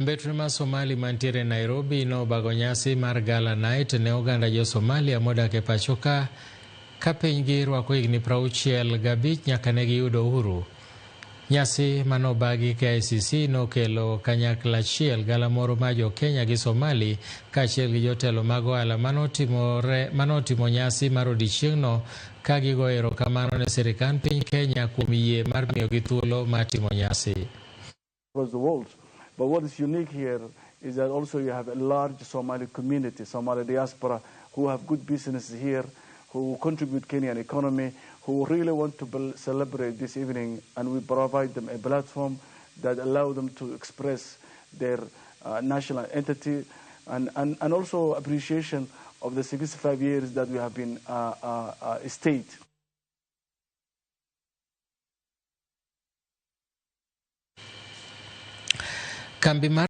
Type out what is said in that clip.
Mbetre ma Somali mantiere Nairobi no obago nyasi mar gala night ne oganda jo Somalia modak e pacho ka pinygi rwako higni 65 nyaka ne giyudo uhuru. Nyasi manobagi KICC nokelo kanyakla achiel gala moro ma jo Kenya gi Somali kaachiel gi jotelo mag ohala manotimo nyasi mar odiechieng'no ka gigo erokamano ne sirikand piny Kenya kuom yie mar miyogi thuolo mar timo nyasi. But what is unique here is that also you have a large Somali community, Somali diaspora, who have good businesses here, who contribute Kenyan economy, who really want to celebrate this evening, and we provide them a platform that allow them to express their national entity and also appreciation of the 65 years that we have been a state.